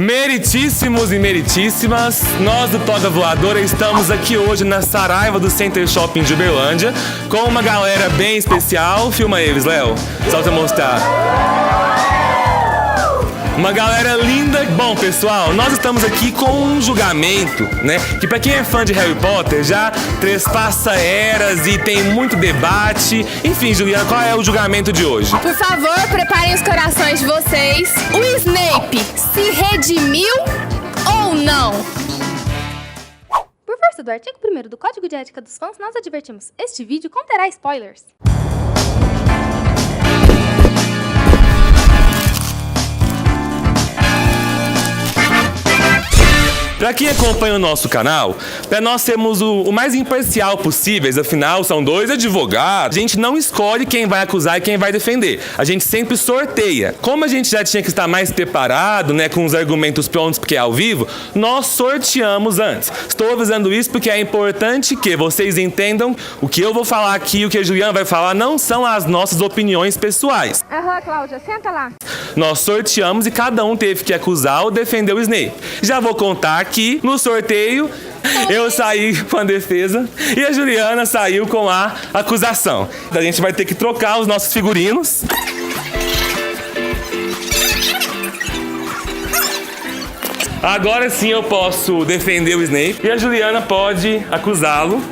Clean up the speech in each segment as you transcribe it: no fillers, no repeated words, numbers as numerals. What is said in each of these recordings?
Meritíssimos e meritíssimas, nós do Toga Voadora estamos aqui hoje na Saraiva do Center Shopping de Uberlândia com uma galera bem especial. Filma eles, Léo, só pra mostrar. Uma galera linda. Bom, pessoal, nós estamos aqui com um julgamento, né? Que pra quem é fã de Harry Potter já trespassa eras e tem muito debate. Enfim, Juliana, qual é o julgamento de hoje? Por favor, preparem os corações de vocês. O Snape se redimiu ou não? Por força do artigo 1º do Código de Ética dos Fãs, nós advertimos: este vídeo conterá spoilers. Pra quem acompanha o nosso canal, pra nós sermos o mais imparcial possíveis, afinal são dois advogados, a gente não escolhe quem vai acusar e quem vai defender. A gente sempre sorteia. Como a gente já tinha que estar mais preparado, né, com os argumentos prontos porque é ao vivo, nós sorteamos antes. Estou avisando isso porque é importante que vocês entendam o que eu vou falar aqui e o que a Juliana vai falar não são as nossas opiniões pessoais. Cláudia, senta lá. Nós sorteamos e cada um teve que acusar ou defender o Snape. Já vou contar que no sorteio eu saí com a defesa e a Juliana saiu com a acusação. A gente vai ter que trocar os nossos figurinos. Agora sim eu posso defender o Snape e a Juliana pode acusá-lo.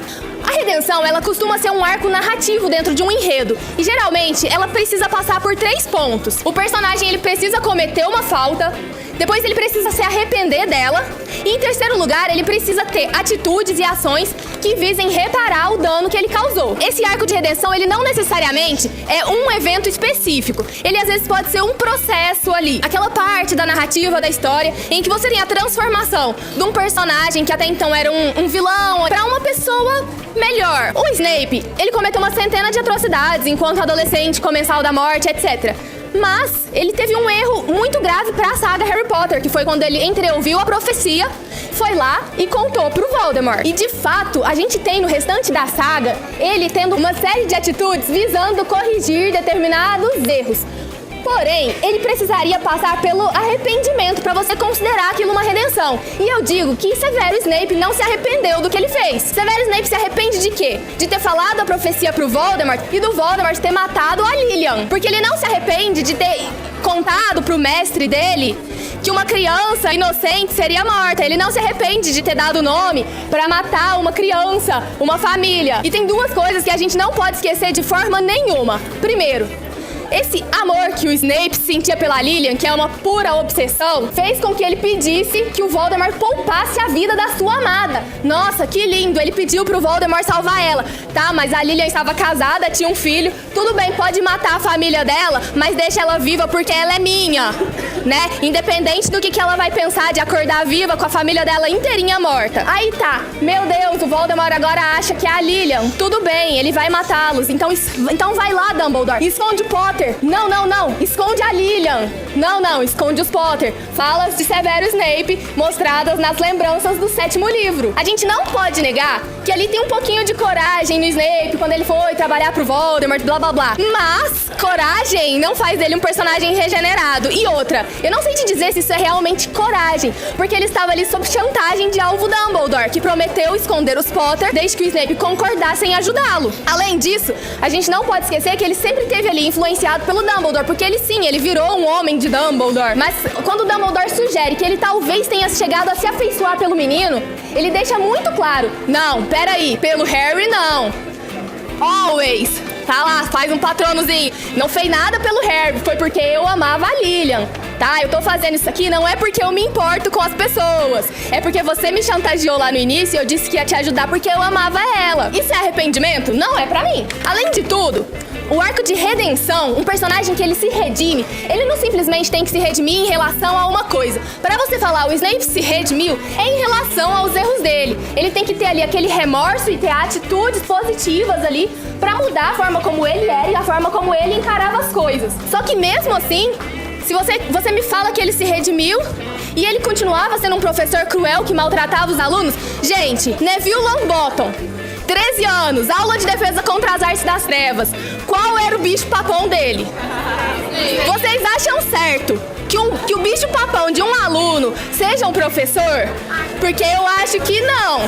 A redenção, ela costuma ser um arco narrativo dentro de um enredo. E geralmente, ela precisa passar por 3 pontos. O personagem, ele precisa cometer uma falta. Depois ele precisa se arrepender dela. E em terceiro lugar, ele precisa ter atitudes e ações que visem reparar o dano que ele causou. Esse arco de redenção, ele não necessariamente é um evento específico. Ele às vezes pode ser um processo ali. Aquela parte da narrativa, da história, em que você tem a transformação de um personagem que até então era um vilão pra uma pessoa melhor. O Snape, ele cometeu uma centena de atrocidades enquanto adolescente, comensal da morte, etc. Mas ele teve um erro muito grave pra saga Harry Potter, que foi quando ele entreouviu a profecia, foi lá e contou pro Voldemort. E de fato, a gente tem no restante da saga ele tendo uma série de atitudes visando corrigir determinados erros. Porém, ele precisaria passar pelo arrependimento para você considerar aquilo uma redenção. E eu digo que Severo Snape não se arrependeu do que ele fez. Severo Snape se arrepende de quê? De ter falado a profecia pro Voldemort e do Voldemort ter matado a Lilian. Porque ele não se arrepende de ter contado pro mestre dele que uma criança inocente seria morta. Ele não se arrepende de ter dado o nome pra matar uma criança, uma família. E tem 2 coisas que a gente não pode esquecer de forma nenhuma. Primeiro, esse amor que o Snape sentia pela Lilian, que é uma pura obsessão, fez com que ele pedisse que o Voldemort poupasse a vida da sua amada. Nossa, que lindo! Ele pediu pro Voldemort salvar ela. Tá, mas a Lilian estava casada, tinha um filho. Tudo bem, pode matar a família dela, mas deixa ela viva porque ela é minha, né? Independente do que ela vai pensar de acordar viva com a família dela inteirinha morta. Aí tá, meu Deus, o Voldemort agora acha que é a Lilian. Tudo bem, ele vai matá-los. Então vai lá, Dumbledore. Esconde o Potter. Não. Esconde a Lilian. Não. Esconde os Potter. Falas de Severo Snape mostradas nas lembranças do 7º livro. A gente não pode negar que ali tem um pouquinho de coragem no Snape quando ele foi trabalhar pro Voldemort, blá blá blá. Mas coragem não faz dele um personagem regenerado. E outra, eu não sei te dizer se isso é realmente coragem, porque ele estava ali sob chantagem de Alvo Dumbledore, que prometeu esconder os Potter desde que o Snape concordasse em ajudá-lo. Além disso, a gente não pode esquecer que ele sempre esteve ali influenciado pelo Dumbledore, porque ele virou um homem de Dumbledore. Mas quando o Dumbledore sugere que ele talvez tenha chegado a se afeiçoar pelo menino, ele deixa muito claro: não, peraí, pelo Harry não. Always. Tá lá, faz um patronozinho. Não fez nada pelo Harry, foi porque eu amava a Lilian. Tá, eu tô fazendo isso aqui não é porque eu me importo com as pessoas. É porque você me chantageou lá no início e eu disse que ia te ajudar porque eu amava ela. Isso é arrependimento? Não é pra mim. Além de tudo, o arco de redenção, um personagem que ele se redime, ele não simplesmente tem que se redimir em relação a uma coisa. Pra você falar o Snape se redimiu, é em relação aos erros dele. Ele tem que ter ali aquele remorso e ter atitudes positivas ali pra mudar a forma como ele era e a forma como ele encarava as coisas. Só que mesmo assim, se você me fala que ele se redimiu e ele continuava sendo um professor cruel que maltratava os alunos, gente, Neville Longbottom, 13 anos, aula de defesa contra as artes das trevas. Qual era o bicho papão dele? Vocês acham certo que o bicho-papão de um aluno seja um professor? Porque eu acho que não.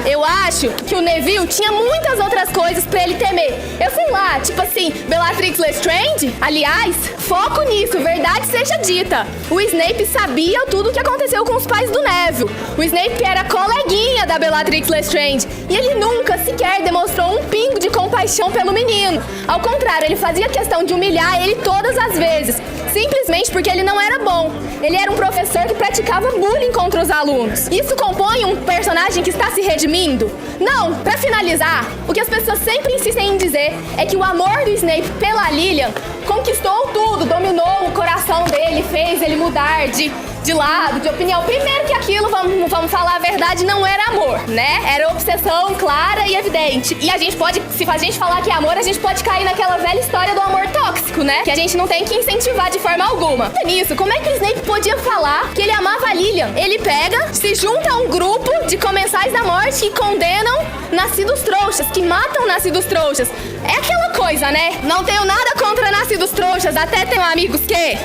Eu acho que o Neville tinha muitas outras coisas pra ele temer. Eu sei lá, tipo assim, Bellatrix Lestrange? Aliás, foco nisso, verdade seja dita. O Snape sabia tudo o que aconteceu com os pais do Neville. O Snape era coleguinha da Bellatrix Lestrange e ele nunca sequer demonstrou um pingo de compaixão pelo menino. Ao contrário, ele fazia questão de humilhar ele todas as vezes, simplesmente porque ele não era bom. Ele era um professor que praticava bullying contra os alunos. Isso compõe um personagem que está se redimindo? Não, pra finalizar, o que as pessoas sempre insistem em dizer é que o amor do Snape pela Lilian conquistou tudo, dominou o coração dele, fez ele mudar de lado, de opinião. Primeiro que aquilo, vamos falar a verdade, não era amor, né? Era obsessão clara e evidente. E a gente pode, se a gente falar que é amor, a gente pode cair naquela velha história do amor tóxico, né? Que a gente não tem que incentivar de forma alguma. E nisso, como é que o Snape podia falar que ele amava a Lilian? Ele pega, se junta a um grupo de comensais da morte que condenam nascidos trouxas, que matam nascidos trouxas. É aquela coisa, né? Não tenho nada contra nascidos trouxas, até tenho amigos que...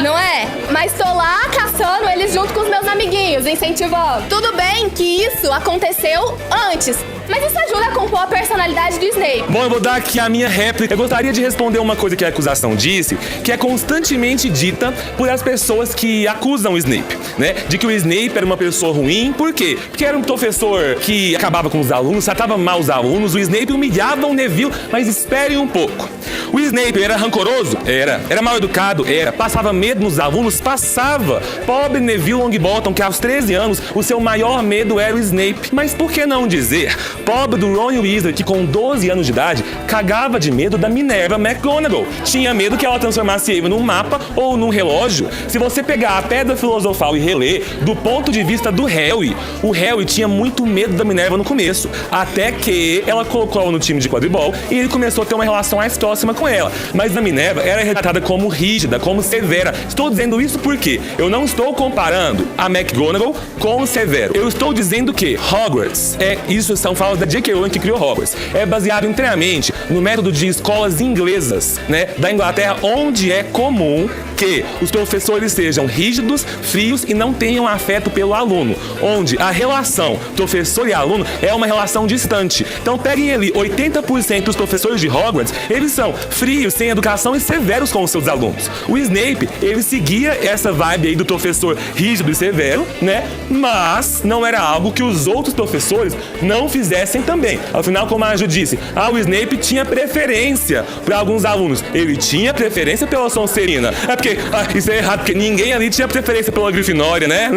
Não é? Mas tô lá caçando eles junto com os meus amiguinhos, incentivando. Tudo bem que isso aconteceu antes, mas isso ajuda a compor a personalidade do Snape. Bom, eu vou dar aqui a minha réplica. Eu gostaria de responder uma coisa que a acusação disse, que é constantemente dita por as pessoas que acusam o Snape, né? De que o Snape era uma pessoa ruim. Por quê? Porque era um professor que acabava com os alunos, tratava mal os alunos, o Snape humilhava o Neville, mas esperem um pouco. O Snape era rancoroso? Era mal educado? Passava medo nos alunos? Passava. Pobre Neville Longbottom, que aos 13 anos, o seu maior medo era o Snape. Mas por que não dizer pobre do Ron Weasley, que com 12 anos de idade, cagava de medo da Minerva McGonagall. Tinha medo que ela transformasse ele num mapa ou num relógio. Se você pegar a Pedra Filosofal e reler, do ponto de vista do Harry, o Harry tinha muito medo da Minerva no começo, até que ela colocou ela no time de quadribol e ele começou a ter uma relação mais próxima com ela. Mas a Minerva era retratada como rígida, como severa. Estou dizendo isso porque eu não estou comparando a McGonagall com o Severo. Eu estou dizendo que Hogwarts, isso são falas da J.K. Rowling, que criou Hogwarts, é baseado inteiramente no método de escolas inglesas, né, da Inglaterra, onde é comum que os professores sejam rígidos, frios e não tenham afeto pelo aluno, onde a relação professor e aluno é uma relação distante. Então peguem ali, 80% dos professores de Hogwarts, eles são frios, sem educação e severos com os seus alunos. O Snape, ele seguia essa vibe aí do professor rígido e severo, né, mas não era algo que os outros professores não fizessem também. Afinal, como a Ju disse, o Snape tinha preferência para alguns alunos. Ele tinha preferência pela Sonserina. É porque, isso é errado, porque ninguém ali tinha preferência pela Grifinória, né?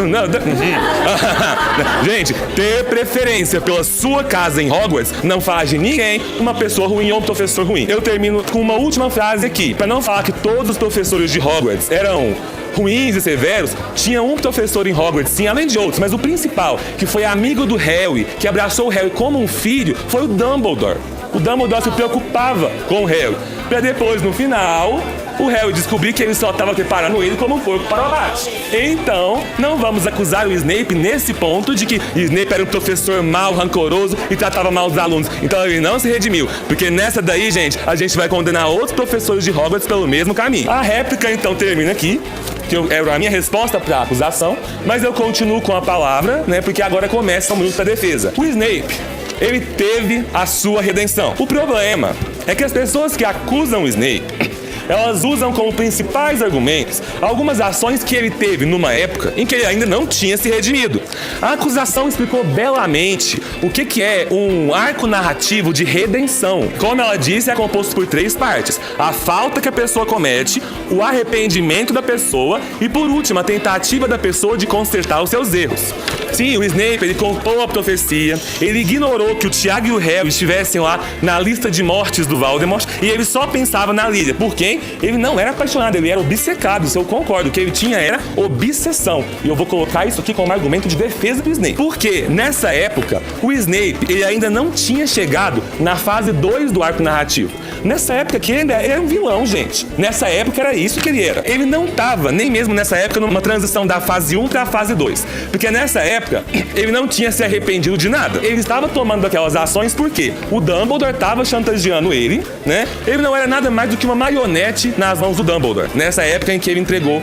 Gente, ter preferência pela sua casa em Hogwarts não faz de ninguém uma pessoa ruim ou um professor ruim. Eu termino com uma última frase aqui, para não falar que todos os professores de Hogwarts eram ruins e severos. Tinha um professor em Hogwarts, sim, além de outros, mas o principal, que foi amigo do Harry, que abraçou o Harry como um filho, foi o Dumbledore. O Dumbledore se preocupava com o Harry, pra depois, no final, o Harry descobrir que ele só estava preparando ele como um porco para o abate. Então, não vamos acusar o Snape nesse ponto de que Snape era um professor mau, rancoroso e tratava mal os alunos. Então ele não se redimiu, porque nessa daí, gente, a gente vai condenar outros professores de Hogwarts pelo mesmo caminho. A réplica, então, termina aqui, que era a minha resposta para a acusação, mas eu continuo com a palavra, né, porque agora começa o minuto da defesa. O Snape, ele teve a sua redenção. O problema é que as pessoas que acusam o Snape, elas usam como principais argumentos algumas ações que ele teve numa época em que ele ainda não tinha se redimido. A acusação explicou belamente o que é um arco narrativo de redenção. Como ela disse, é composto por 3 partes: a falta que a pessoa comete, o arrependimento da pessoa e, por último, a tentativa da pessoa de consertar os seus erros. Sim, o Snape, ele contou a profecia, ele ignorou que o Tiago e o Harry estivessem lá na lista de mortes do Voldemort e ele só pensava na Lilian. Por quem? Ele não era apaixonado, ele era obcecado. Isso eu concordo, o que ele tinha era obsessão. E eu vou colocar isso aqui como argumento de defesa do Snape. Porque nessa época, o Snape, ele ainda não tinha chegado na fase 2 do arco narrativo. Nessa época que ele era um vilão, gente. Nessa época era isso que ele era. Ele não tava, nem mesmo nessa época, numa transição da fase 1 pra fase 2. Porque nessa época, ele não tinha se arrependido de nada. Ele estava tomando aquelas ações porque o Dumbledore estava chantageando ele, né? Ele não era nada mais do que uma marionete nas mãos do Dumbledore. Nessa época em que ele entregou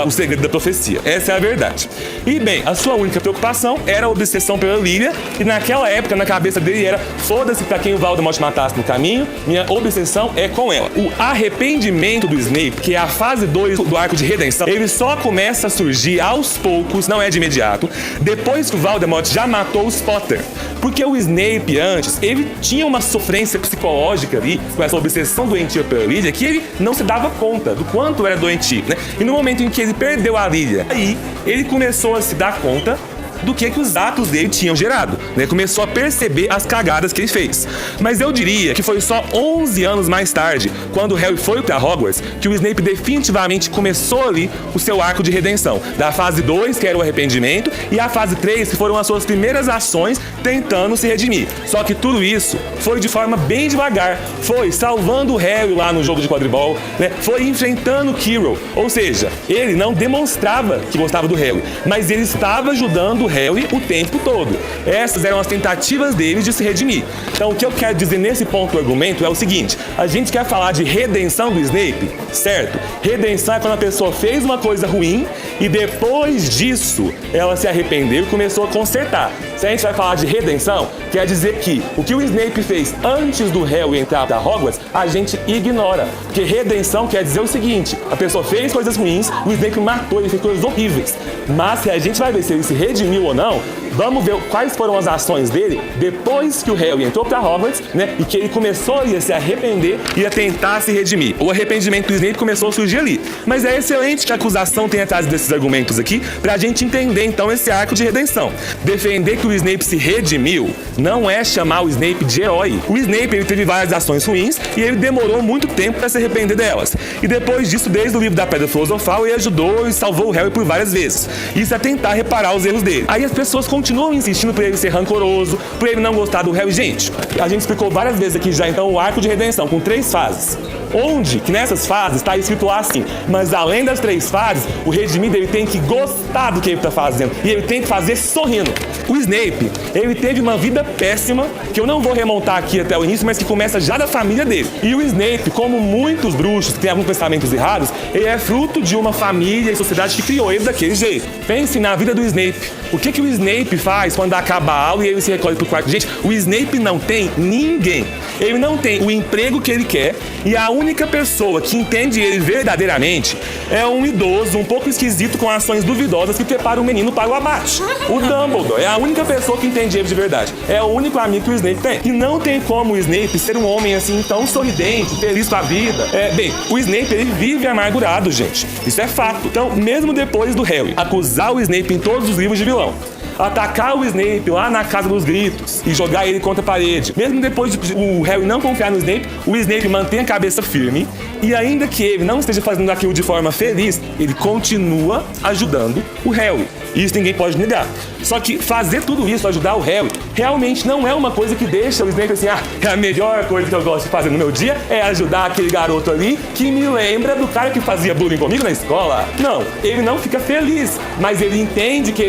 o segredo da profecia. Essa é a verdade. E bem, a sua única preocupação era a obsessão pela Lilia, e naquela época, na cabeça dele era: foda-se pra quem o Voldemort matasse no caminho, minha obsessão é com ela. O arrependimento do Snape, que é a fase 2 do arco de redenção, ele só começa a surgir aos poucos, não é de imediato, depois que o Voldemort já matou os Potter. Porque o Snape, antes, ele tinha uma sofrência psicológica ali, com essa obsessão doentia pela Lilia, que ele não se dava conta do quanto era doentio, né? E no momento em que ele perdeu a Lilia, aí ele começou a se dar conta do que os atos dele tinham gerado, né? Começou a perceber as cagadas que ele fez. Mas eu diria que foi só 11 anos mais tarde, quando o Harry foi pra Hogwarts, que o Snape definitivamente começou ali o seu arco de redenção. Da fase 2, que era o arrependimento, e a fase 3, que foram as suas primeiras ações tentando se redimir. Só que tudo isso foi de forma bem devagar. Foi salvando o Harry lá no jogo de quadribol, né? Foi enfrentando o Quirrell. Ou seja, ele não demonstrava que gostava do Harry, mas ele estava ajudando o Harry o tempo todo. Essas eram as tentativas dele de se redimir. Então, o que eu quero dizer nesse ponto do argumento é o seguinte: a gente quer falar de redenção do Snape, certo? Redenção é quando a pessoa fez uma coisa ruim e depois disso ela se arrependeu e começou a consertar. Se a gente vai falar de redenção, quer dizer que o que o Snape fez antes do Harry entrar pra Hogwarts, a gente ignora. Porque redenção quer dizer o seguinte: a pessoa fez coisas ruins, o Snape matou, ele fez coisas horríveis. Mas se a gente vai ver se ele se redimiu ou não, vamos ver quais foram as ações dele depois que o Harry entrou pra Hogwarts, né? E que ele começou a se arrepender e a tentar se redimir. O arrependimento do Snape começou a surgir ali. Mas é excelente que a acusação tenha trazido esses argumentos aqui pra gente entender então esse arco de redenção. Defender que o Snape se redimiu não é chamar o Snape de herói. O Snape, ele teve várias ações ruins e ele demorou muito tempo pra se arrepender delas. E depois disso, desde o livro da Pedra Filosofal, ele ajudou e salvou o Harry por várias vezes. Isso é tentar reparar os erros dele. Aí as pessoas continuam insistindo por ele ser rancoroso, por ele não gostar do Harry. Gente, a gente explicou várias vezes aqui já então o arco de redenção com 3 fases. Onde que nessas fases está escrito lá assim: mas além das 3 fases, o redimido ele tem que gostar do que ele está fazendo e ele tem que fazer sorrindo. O Snape, ele teve uma vida péssima, que eu não vou remontar aqui até o início, mas que começa já da família dele. E o Snape, como muitos bruxos que têm alguns pensamentos errados, ele é fruto de uma família e sociedade que criou ele daquele jeito. Pense na vida do Snape. O que o Snape faz quando acaba a aula e ele se recolhe pro quarto? Gente, o Snape não tem ninguém. Ele não tem o emprego que ele quer e a única pessoa que entende ele verdadeiramente é um idoso um pouco esquisito com ações duvidosas que prepara o menino para o abate. O Dumbledore é a única pessoa que entende ele de verdade. É o único amigo que o Snape tem. E não tem como o Snape ser um homem assim tão sorridente, feliz com a vida. Bem, o Snape ele vive amargurado, gente. Isso é fato. Então, mesmo depois do Harry acusar o Snape em todos os livros de vilão, atacar o Snape lá na Casa dos Gritos e jogar ele contra a parede, mesmo depois de o Harry não confiar no Snape, o Snape mantém a cabeça firme e ainda que ele não esteja fazendo aquilo de forma feliz, ele continua ajudando o Harry. Isso ninguém pode negar. Só que fazer tudo isso, ajudar o Harry, realmente não é uma coisa que deixa o Snape assim: é a melhor coisa que eu gosto de fazer no meu dia é ajudar aquele garoto ali que me lembra do cara que fazia bullying comigo na escola. Não, ele não fica feliz, mas ele entende que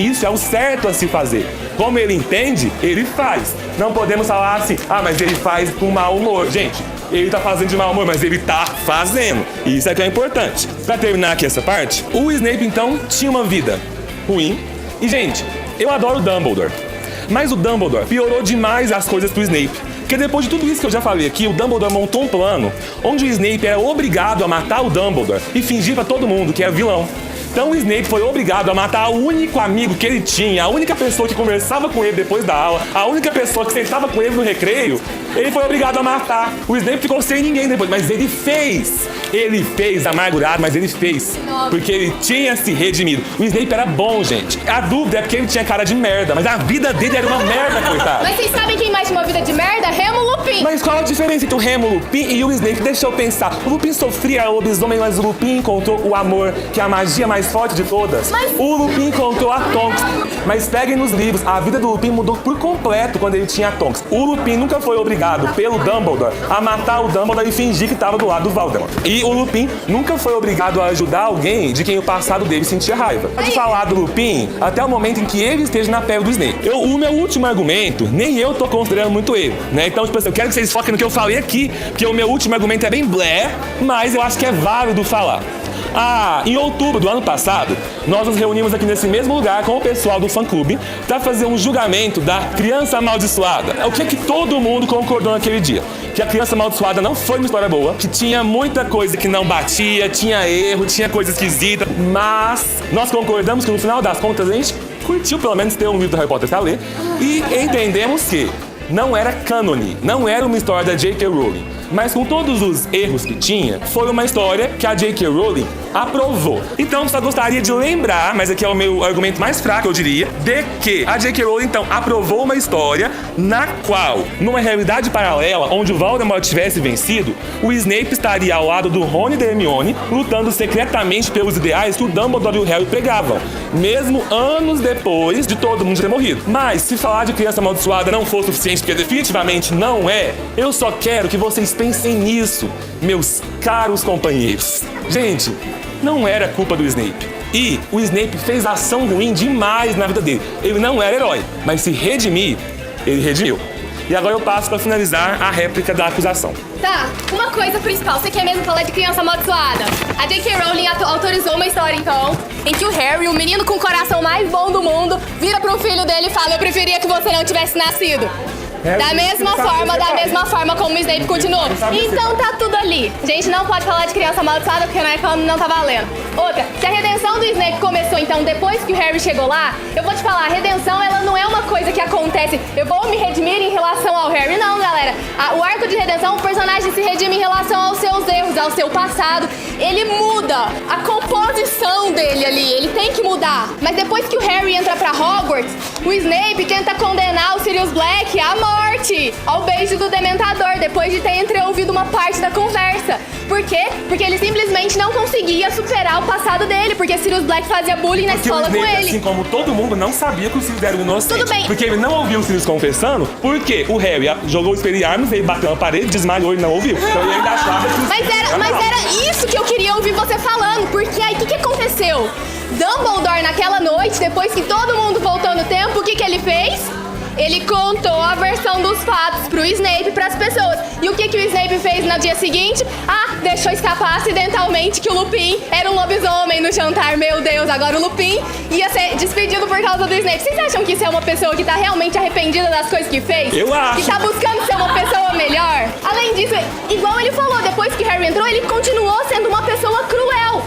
isso é o certo a se fazer. Como ele entende, ele faz. Não podemos falar assim: mas ele faz com mau humor. Gente, ele tá fazendo de mau humor, mas ele tá fazendo. E isso é que é importante. Pra terminar aqui essa parte, o Snape então tinha uma vida ruim. E, gente, eu adoro o Dumbledore. Mas o Dumbledore piorou demais as coisas pro Snape. Porque depois de tudo isso que eu já falei aqui, o Dumbledore montou um plano onde o Snape era obrigado a matar o Dumbledore e fingir pra todo mundo que era vilão. Então o Snape foi obrigado a matar o único amigo que ele tinha, a única pessoa que conversava com ele depois da aula, a única pessoa que sentava com ele no recreio, ele foi obrigado a matar. O Snape ficou sem ninguém depois, mas ele fez. Ele fez amargurado, mas ele fez. Porque ele tinha se redimido. O Snape era bom, gente. A dúvida é porque ele tinha cara de merda, mas a vida dele era uma merda, coitado. Mas vocês sabem quem mais tinha uma vida de merda? Remo Lupin. Mas qual a diferença entre o Remo Lupin e o Snape? Deixa eu pensar. O Lupin sofria lobisomem, mas o Lupin encontrou o amor, que é a magia mais forte de todas. O Lupin encontrou a Tonks. Mas peguem nos livros, a vida do Lupin mudou por completo quando ele tinha a Tonks. O Lupin nunca foi obrigado pelo Dumbledore a matar o Dumbledore e fingir que estava do lado do Voldemort. E o Lupin nunca foi obrigado a ajudar alguém de quem o passado dele sentia raiva. Pode falar do Lupin até o momento em que ele esteja na pele do Snape. O meu último argumento, nem eu tô considerando muito ele, né? Então, tipo assim, eu quero que vocês foquem no que eu falei aqui, porque o meu último argumento é bem blé, mas eu acho que é válido falar. Em outubro do ano passado, nós nos reunimos aqui nesse mesmo lugar com o pessoal do fã-clube para fazer um julgamento da Criança Amaldiçoada. O que é que todo mundo concordou naquele dia? Que a Criança Amaldiçoada não foi uma história boa, que tinha muita coisa que não batia, tinha erro, tinha coisa esquisita, mas nós concordamos que no final das contas a gente curtiu pelo menos ter um livro do Harry Potter pra ler e entendemos que não era cânone, não era uma história da J.K. Rowling. Mas com todos os erros que tinha, foi uma história que a J.K. Rowling aprovou. Então, só gostaria de lembrar, mas aqui é o meu argumento mais fraco, eu diria, de que a J.K. Rowling, então, aprovou uma história na qual, numa realidade paralela, onde o Voldemort tivesse vencido, o Snape estaria ao lado do Rony e da Hermione, lutando secretamente pelos ideais que o Dumbledore e o Harry pregavam, mesmo anos depois de todo mundo ter morrido. Mas, se falar de Criança Amaldiçoada não for suficiente, porque definitivamente não é, eu só quero que vocês pensem nisso, meus caros companheiros. Gente, não era culpa do Snape. E o Snape fez ação ruim demais na vida dele. Ele não era herói, mas se redimir, ele redimiu. E agora eu passo para finalizar a réplica da acusação. Tá, uma coisa principal, você quer mesmo falar de Criança Amaldiçoada? A J.K. Rowling autorizou uma história, então, em que o Harry, o menino com o coração mais bom do mundo, vira pro filho dele e fala: eu preferia que você não tivesse nascido. Da mesma forma como o Snape continuou. Então tá tudo ali. Gente, não pode falar de Criança Amaldiçoada porque não tá valendo. Outra, se a redenção do Snape começou então depois que o Harry chegou lá, eu vou te falar, a redenção ela não é uma coisa que acontece, eu vou me redimir em relação ao Harry. Não, galera. O arco de redenção, o personagem se redime em relação aos seus erros, ao seu passado. Ele muda a composição dele ali, ele tem que mudar. Mas depois que o Harry entra pra Hogwarts, o Snape tenta condenar o Sirius Black à morte, ao beijo do Dementador, depois de ter entreouvido uma parte da conversa. Por quê? Porque ele simplesmente não conseguia superar o passado dele, porque Sirius Black fazia bullying na escola o Snape, com ele. assim como todo mundo, não sabia que o Sirius era um inocente. Tudo bem. Porque ele não ouviu o Sirius confessando, porque o Harry jogou o Expelliarmus, ele bateu na parede, desmaiou e não ouviu. Então ele ainda achava que Mas era isso que eu queria ouvir você falando, porque aí o que aconteceu? Dumbledore naquela noite, depois que todo mundo voltou no tempo, o que ele fez? Ele contou a versão dos fatos pro Snape, pras pessoas. E o que o Snape fez no dia seguinte? Deixou escapar acidentalmente que o Lupin era um lobisomem no jantar. Meu Deus, agora o Lupin ia ser despedido por causa do Snape. Vocês acham que isso é uma pessoa que tá realmente arrependida das coisas que fez? Eu acho. Que tá buscando ser uma pessoa melhor? Além disso, igual ele falou, depois que Harry entrou, ele continuou sendo uma pessoa cruel.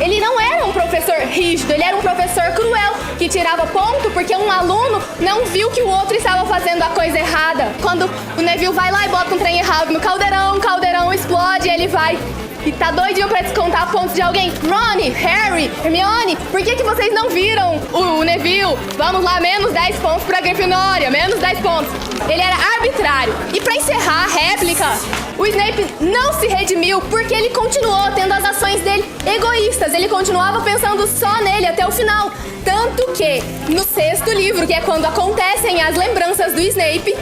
Ele não era um professor rígido, ele era um professor cruel, que tirava ponto porque um aluno não viu que o outro estava fazendo a coisa errada. Quando o Neville vai lá e bota um trem errado no caldeirão, o caldeirão explode e ele vai e tá doidinho pra descontar pontos de alguém. Ron, Harry, Hermione, por que vocês não viram o Neville? Vamos lá, menos 10 pontos pra Grifinória, menos 10 pontos. Ele era arbitrário. E pra encerrar a réplica, o Snape não se redimiu porque ele continuou tendo as ações dele egoístas. Ele continuava pensando só nele até o final. Tanto que, no 6º livro, que é quando acontecem as lembranças do Snape,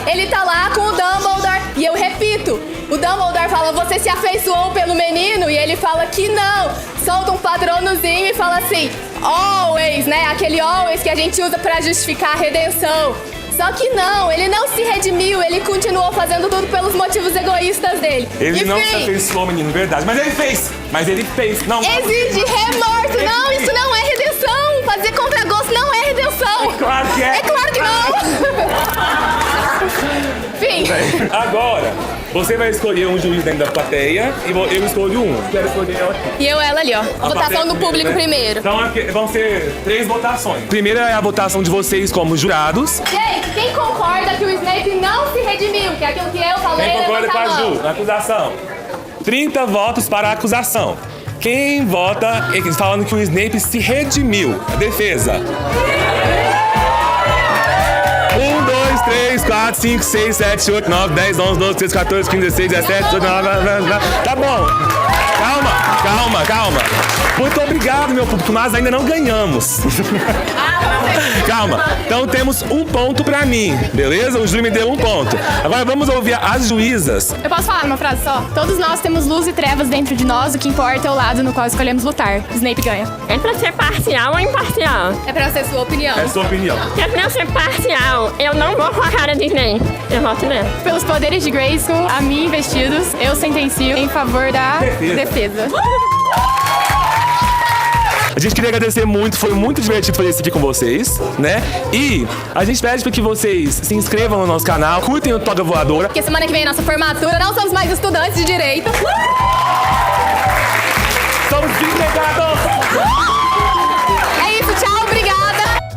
ele tá lá com o Dumbledore e eu repito, o Dumbledore fala: você se afeiçoou pelo menino? E ele fala que não. Solta um patronozinho e fala assim: always, né? Aquele always que a gente usa pra justificar a redenção. Só que não, ele não se redimiu, ele continuou fazendo tudo pelos motivos egoístas dele. Ele não se afeiçoou, menino, verdade. Mas ele fez. Não. Exige remorso. Não, isso não é redenção. Fazer contragosto não é redenção. É claro que é. É claro que não. Fim. Agora, você vai escolher um juiz dentro da plateia e eu escolho um. Quero escolher ela aqui. E eu ela ali, ó. Votação do público primeiro. Então vão ser 3 votações. Primeira é a votação de vocês como jurados. Gente, quem concorda que o Snape não se redimiu? Que é aquilo que eu falei. Quem concorda com a Ju, na acusação? 30 votos para a acusação. Quem vota falando que o Snape se redimiu? A defesa. 1, 2, 3, 4, 5, 6, 7, 8, 9, 10, 11, 12, 13, 14, 15, 16, 17, 18, 19, tá bom. Calma. Muito obrigado, meu público, nós ainda não ganhamos. Calma. Então temos 1 ponto pra mim, beleza? O júri me deu 1 ponto. Agora vamos ouvir as juízas. Eu posso falar uma frase só? Todos nós temos luz e trevas dentro de nós, o que importa é o lado no qual escolhemos lutar. Snape ganha. É pra ser parcial ou imparcial? É pra ser sua opinião. É sua opinião. Se é pra eu ser parcial, eu não vou com a cara de Snape. Eu voto nela. Pelos poderes de Grayskull, a mim investidos, eu sentencio em favor da defesa. A gente queria agradecer muito, foi muito divertido fazer isso aqui com vocês, né? E a gente pede para que vocês se inscrevam no nosso canal, curtem o Toga Voadora. Porque semana que vem é nossa formatura, não somos mais estudantes de direito. Somos desempregados!